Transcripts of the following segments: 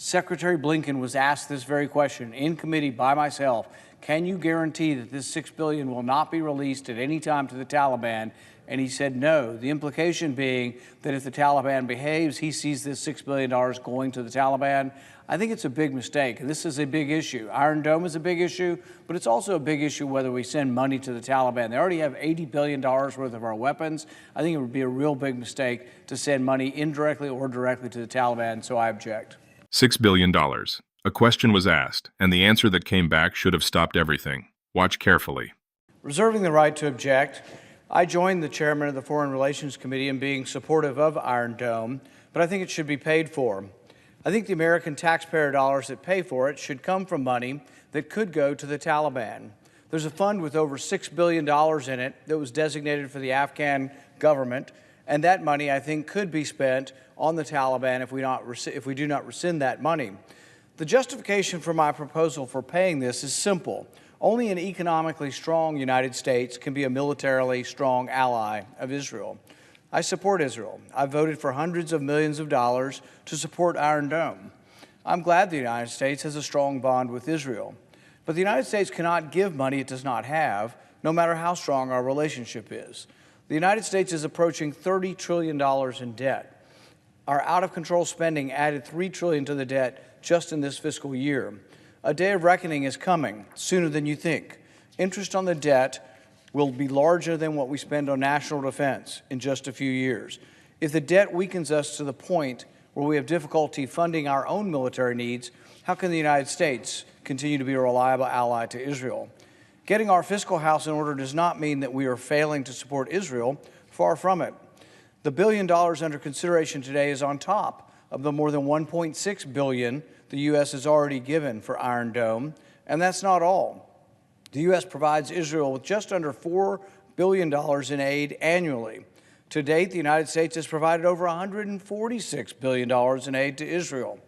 Secretary Blinken was asked this very question in committee by myself. Can you guarantee that this $6 billion will not be released at any time to the Taliban? And he said no. The implication being that if the Taliban behaves, he sees this $6 billion going to the Taliban. I think it's a big mistake. This is a big issue. Iron Dome is a big issue, but it's also a big issue whether we send money to the Taliban. They already have $80 billion worth of our weapons. I think it would be a real big mistake to send money indirectly or directly to the Taliban, so I object. $6 billion. A question was asked, and the answer that came back should have stopped everything. Watch carefully. Reserving the right to object, I joined the chairman of the Foreign Relations Committee in being supportive of Iron Dome, but I think it should be paid for. I think the American taxpayer dollars that pay for it should come from money that could go to the Taliban. There's a fund with over $6 billion in it that was designated for the Afghan government, and that money, I think, could be spent on the Taliban if we do not rescind that money. The justification for my proposal for paying this is simple. Only an economically strong United States can be a militarily strong ally of Israel. I support Israel. I voted for hundreds of millions of dollars to support Iron Dome. I'm glad the United States has a strong bond with Israel. But the United States cannot give money it does not have, no matter how strong our relationship is. The United States is approaching $30 trillion in debt. Our out-of-control spending added $3 trillion to the debt just in this fiscal year. A day of reckoning is coming, sooner than you think. Interest on the debt will be larger than what we spend on national defense in just a few years. If the debt weakens us to the point where we have difficulty funding our own military needs, how can the United States continue to be a reliable ally to Israel? Getting our fiscal house in order does not mean that we are failing to support Israel. Far from it. The $1 billion under consideration today is on top of the more than $1.6 billion the U.S. has already given for Iron Dome, and that's not all. The U.S. provides Israel with just under $4 billion in aid annually. To date, the United States has provided over $146 billion in aid to Israel.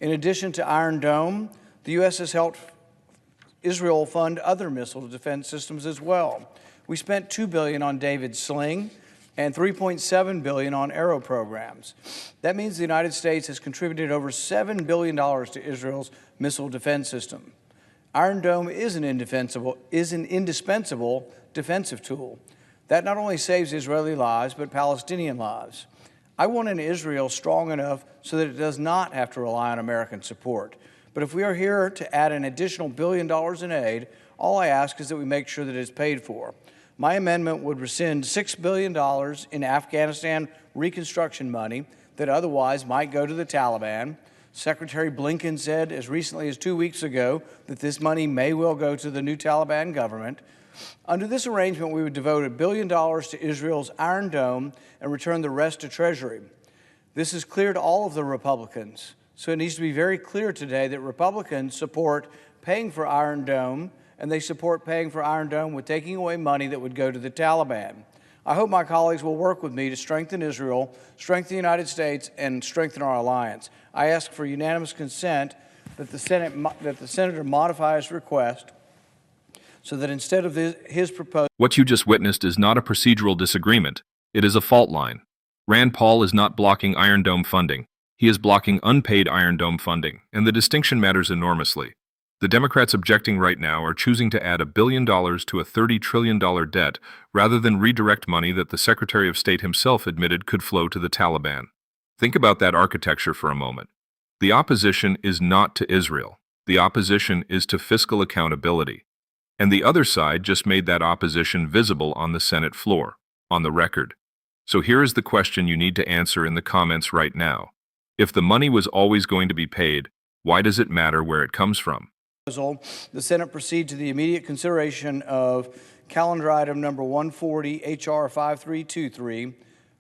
In addition to Iron Dome, the U.S. has helped Israel fund other missile defense systems as well. We spent $2 billion on David's Sling and $3.7 billion on Arrow programs. That means the United States has contributed over $7 billion to Israel's missile defense system. Iron Dome is an indispensable defensive tool. That not only saves Israeli lives, but Palestinian lives. I want an Israel strong enough so that it does not have to rely on American support. But if we are here to add an additional $1 billion in aid, all I ask is that we make sure that it is paid for. My amendment would rescind $6 billion in Afghanistan reconstruction money that otherwise might go to the Taliban. Secretary Blinken said as recently as 2 weeks ago that this money may well go to the new Taliban government. Under this arrangement, we would devote $1 billion to Israel's Iron Dome and return the rest to Treasury. This is clear to all of the Republicans. So it needs to be very clear today that Republicans support paying for Iron Dome, and they support paying for Iron Dome with taking away money that would go to the Taliban. I hope my colleagues will work with me to strengthen Israel, strengthen the United States, and strengthen our alliance. I ask for unanimous consent that the Senator modify his request so that instead of his proposal... What you just witnessed is not a procedural disagreement. It is a fault line. Rand Paul is not blocking Iron Dome funding. He is blocking unpaid Iron Dome funding, and the distinction matters enormously. The Democrats objecting right now are choosing to add $1 billion to a $30 trillion debt rather than redirect money that the Secretary of State himself admitted could flow to the Taliban. Think about that architecture for a moment. The opposition is not to Israel. The opposition is to fiscal accountability. And the other side just made that opposition visible on the Senate floor, on the record. So here is the question you need to answer in the comments right now. If the money was always going to be paid, why does it matter where it comes from? The Senate proceed to the immediate consideration of calendar item number 140, H.R. 5323.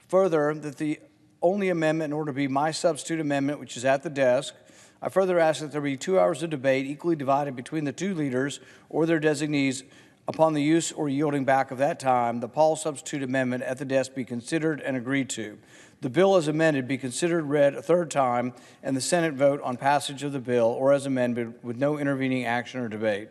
Further, that the only amendment in order to be my substitute amendment, which is at the desk, I further ask that there be 2 hours of debate equally divided between the two leaders or their designees upon the use or yielding back of that time. The Paul substitute amendment at the desk be considered and agreed to. The bill as amended be considered read a third time, and the Senate vote on passage of the bill or as amended with no intervening action or debate.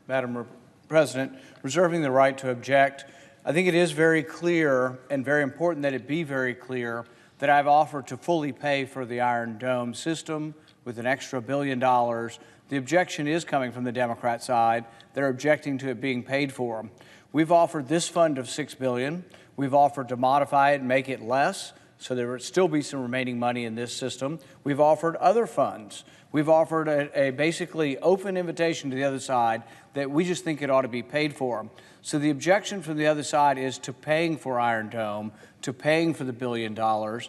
Madam President, reserving the right to object, I think it is very clear and very important that it be very clear that I've offered to fully pay for the Iron Dome system, with an extra $1 billion. The objection is coming from the Democrat side. They're objecting to it being paid for. We've offered this fund of $6 billion. We've offered to modify it and make it less, so there would still be some remaining money in this system. We've offered other funds. We've offered a basically open invitation to the other side that we just think it ought to be paid for. So the objection from the other side is to paying for Iron Dome, to paying for the $1 billion.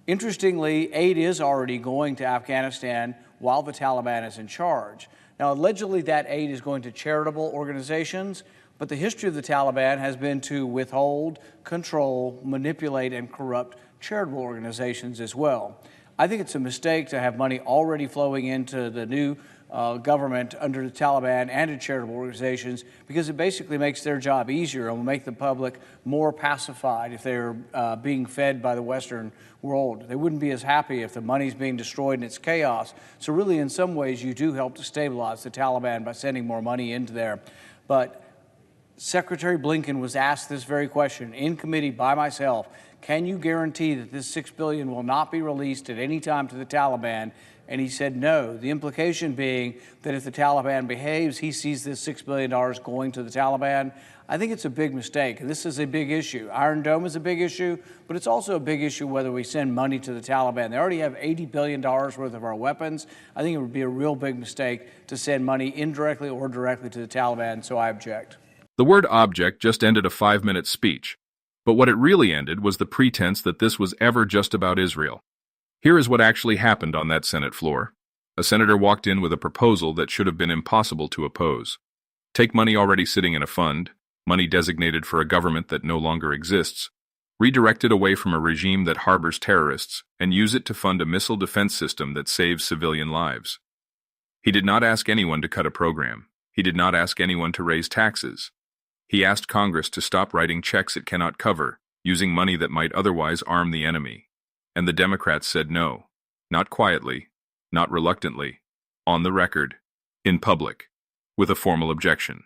Interestingly, aid is already going to Afghanistan while the Taliban is in charge. Now, allegedly, that aid is going to charitable organizations, but the history of the Taliban has been to withhold, control, manipulate, and corrupt charitable organizations as well. I think it's a mistake to have money already flowing into the new government under the Taliban and to charitable organizations, because it basically makes their job easier and will make the public more pacified if they're being fed by the Western world. They wouldn't be as happy if the money's being destroyed and it's chaos. So really, in some ways, you do help to stabilize the Taliban by sending more money into there. But Secretary Blinken was asked this very question in committee by myself. Can you guarantee that this $6 billion will not be released at any time to the Taliban? And he said no. The implication being that if the Taliban behaves, he sees this $6 billion going to the Taliban. I think it's a big mistake. This is a big issue. Iron Dome is a big issue, but it's also a big issue whether we send money to the Taliban. They already have $80 billion worth of our weapons. I think it would be a real big mistake to send money indirectly or directly to the Taliban, so I object. The word object just ended a 5-minute speech. But what it really ended was the pretense that this was ever just about Israel. Here is what actually happened on that Senate floor. A senator walked in with a proposal that should have been impossible to oppose. Take money already sitting in a fund, money designated for a government that no longer exists, redirect it away from a regime that harbors terrorists, and use it to fund a missile defense system that saves civilian lives. He did not ask anyone to cut a program. He did not ask anyone to raise taxes. He asked Congress to stop writing checks it cannot cover, using money that might otherwise arm the enemy. And the Democrats said no. Not quietly, not reluctantly, on the record, in public, with a formal objection.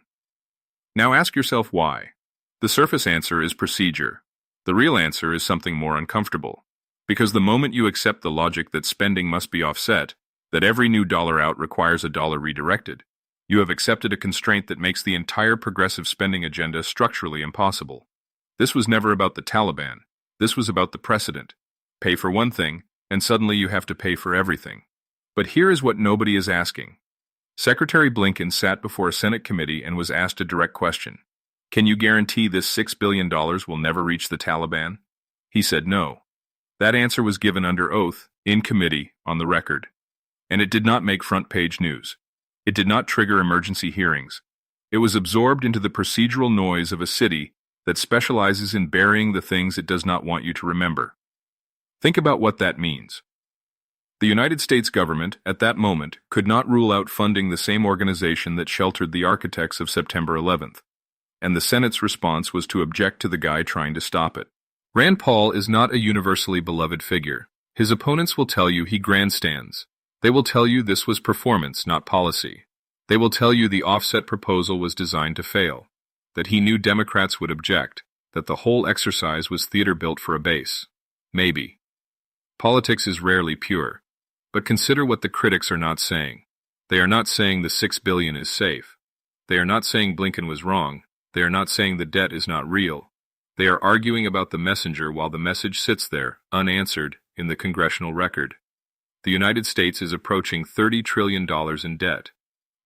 Now ask yourself why. The surface answer is procedure. The real answer is something more uncomfortable. Because the moment you accept the logic that spending must be offset, that every new dollar out requires a dollar redirected, you have accepted a constraint that makes the entire progressive spending agenda structurally impossible. This was never about the Taliban. This was about the precedent. Pay for one thing, and suddenly you have to pay for everything. But here is what nobody is asking. Secretary Blinken sat before a Senate committee and was asked a direct question. Can you guarantee this $6 billion will never reach the Taliban? He said no. That answer was given under oath, in committee, on the record. And it did not make front-page news. It did not trigger emergency hearings. It was absorbed into the procedural noise of a city that specializes in burying the things it does not want you to remember. Think about what that means. The United States government, at that moment, could not rule out funding the same organization that sheltered the architects of September 11th. And the Senate's response was to object to the guy trying to stop it. Rand Paul is not a universally beloved figure. His opponents will tell you he grandstands. They will tell you this was performance, not policy. They will tell you the offset proposal was designed to fail, that he knew Democrats would object, that the whole exercise was theater built for a base. Maybe. Politics is rarely pure. But consider what the critics are not saying. They are not saying the $6 billion is safe. They are not saying Blinken was wrong. They are not saying the debt is not real. They are arguing about the messenger while the message sits there, unanswered, in the congressional record. The United States is approaching $30 trillion in debt.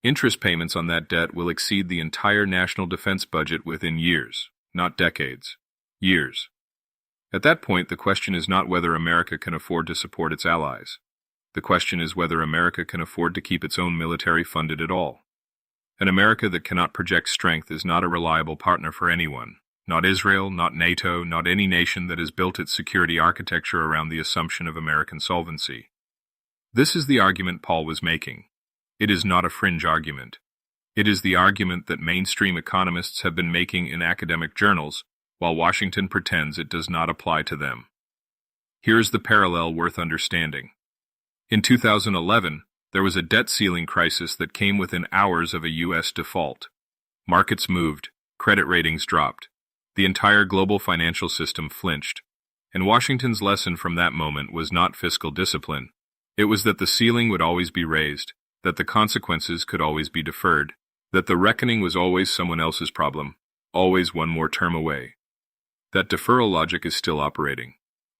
Interest payments on that debt will exceed the entire national defense budget within years, not decades. Years. At that point, the question is not whether America can afford to support its allies. The question is whether America can afford to keep its own military funded at all. An America that cannot project strength is not a reliable partner for anyone. Not Israel, not NATO, not any nation that has built its security architecture around the assumption of American solvency. This is the argument Paul was making. It is not a fringe argument. It is the argument that mainstream economists have been making in academic journals, while Washington pretends it does not apply to them. Here is the parallel worth understanding. In 2011, there was a debt ceiling crisis that came within hours of a U.S. default. Markets moved, credit ratings dropped. The entire global financial system flinched. And Washington's lesson from that moment was not fiscal discipline. It was that the ceiling would always be raised, that the consequences could always be deferred, that the reckoning was always someone else's problem, always one more term away. That deferral logic is still operating.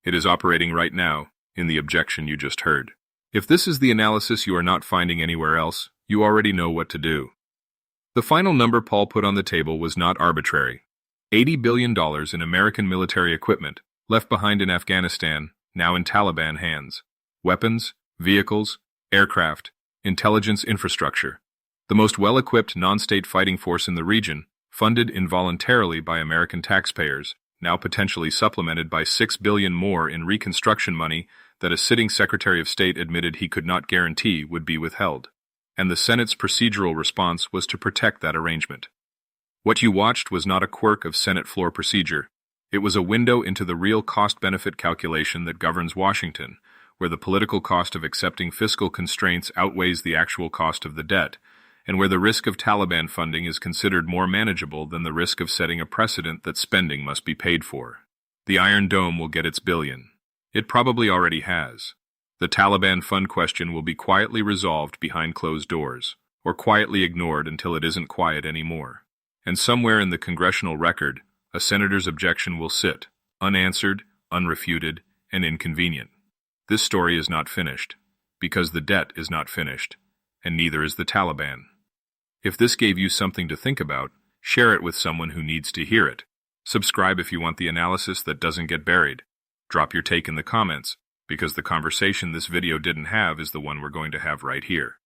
It is operating right now, in the objection you just heard. If this is the analysis you are not finding anywhere else, you already know what to do. The final number Paul put on the table was not arbitrary. $80 billion in American military equipment, left behind in Afghanistan, now in Taliban hands. Weapons, vehicles, aircraft, intelligence infrastructure. The most well-equipped non-state fighting force in the region, funded involuntarily by American taxpayers, now potentially supplemented by $6 billion more in reconstruction money that a sitting Secretary of State admitted he could not guarantee would be withheld. And the Senate's procedural response was to protect that arrangement. What you watched was not a quirk of Senate floor procedure. It was a window into the real cost-benefit calculation that governs Washington, where the political cost of accepting fiscal constraints outweighs the actual cost of the debt, and where the risk of Taliban funding is considered more manageable than the risk of setting a precedent that spending must be paid for. The Iron Dome will get its billion. It probably already has. The Taliban fund question will be quietly resolved behind closed doors, or quietly ignored until it isn't quiet anymore. And somewhere in the congressional record, a senator's objection will sit, unanswered, unrefuted, and inconvenient. This story is not finished, because the debt is not finished, and neither is the Taliban. If this gave you something to think about, share it with someone who needs to hear it. Subscribe if you want the analysis that doesn't get buried. Drop your take in the comments, because the conversation this video didn't have is the one we're going to have right here.